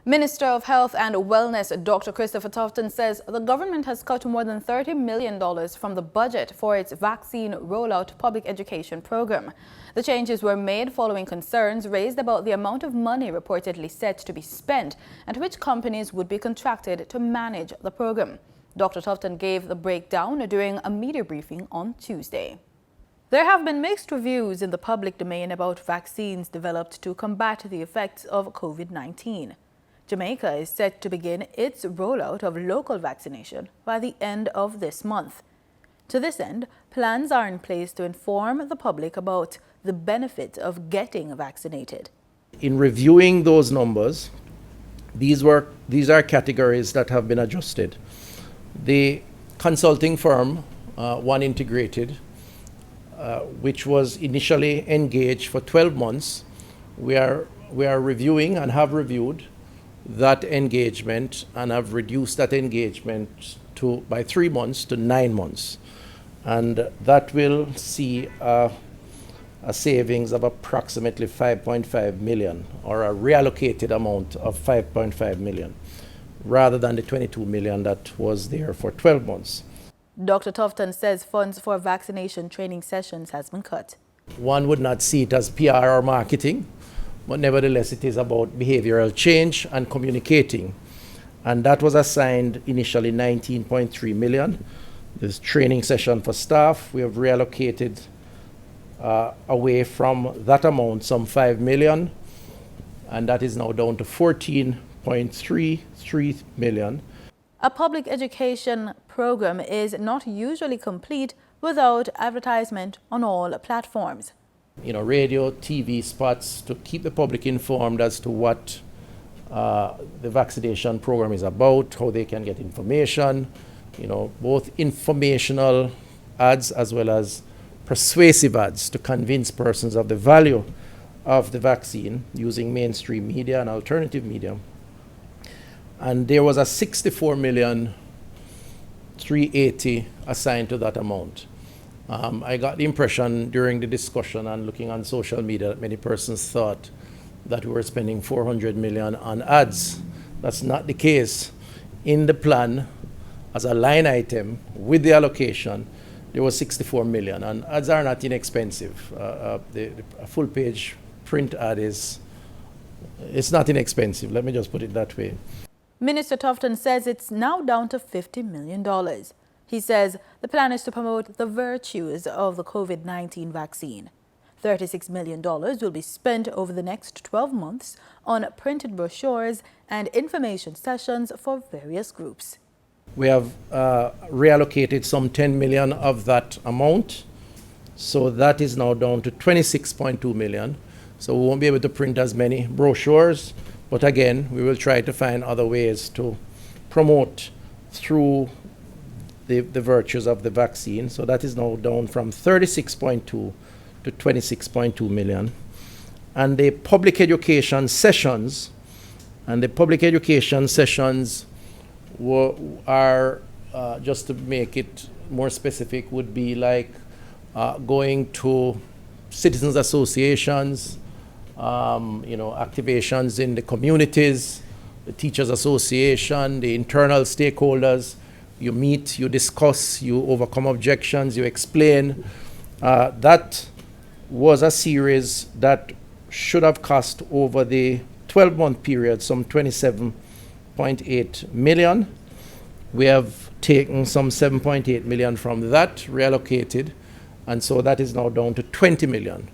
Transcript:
Minister of Health and Wellness Dr. Christopher Tufton says the government has cut more than $30 million from the budget for its vaccine rollout public education program. The changes were made following concerns raised about the amount of money reportedly set to be spent and which companies would be contracted to manage the program. Dr. Tufton gave the breakdown during a media briefing on Tuesday. There have been mixed reviews in the public domain about vaccines developed to combat the effects of COVID-19. Jamaica is set to begin its rollout of local vaccination by the end of this month. To this end, plans are in place to inform the public about the benefit of getting vaccinated. In reviewing those numbers, these are categories that have been adjusted. The consulting firm, One Integrated, which was initially engaged for 12 months, we are reviewing and have reviewed that engagement and have reduced that engagement by 3 months to 9 months. And that will see a savings of approximately 5.5 million, or a reallocated amount of 5.5 million, rather than the 22 million that was there for 12 months. Dr. Tufton says funds for vaccination training sessions has been cut. One would not see it as PR or marketing, but nevertheless it is about behavioral change and communicating. And that was assigned initially 19.3 million. This training session for staff, we have reallocated away from that amount some 5 million, and that is now down to 14.33 million. A public education program is not usually complete without advertisement on all platforms. Radio, TV spots to keep the public informed as to what the vaccination program is about, how they can get information, both informational ads as well as persuasive ads to convince persons of the value of the vaccine using mainstream media and alternative media. And there was a 64,380,000 assigned to that amount. I got the impression during the discussion and looking on social media that many persons thought that we were spending 400 million on ads. That's not the case. In the plan, as a line item with the allocation, there was 64 million, and ads are not inexpensive. A full page print ad it's not inexpensive. Let me just put it that way. Minister Tufton says it's now down to $50 million. He says the plan is to promote the virtues of the COVID-19 vaccine. $36 million will be spent over the next 12 months on printed brochures and information sessions for various groups. We have reallocated some 10 million of that amount. So that is now down to 26.2 million. So we won't be able to print as many brochures. But again, we will try to find other ways to promote through the virtues of the vaccine. So that is now down from 36.2 to 26.2 million. And the public education sessions, are, just to make it more specific, would be like going to citizens associations, activations in the communities, the teachers association, the internal stakeholders. You meet, you discuss, you overcome objections, you explain. That was a series that should have cost over the 12-month period some 27.8 million. We have taken some 7.8 million from that, reallocated, and so that is now down to 20 million.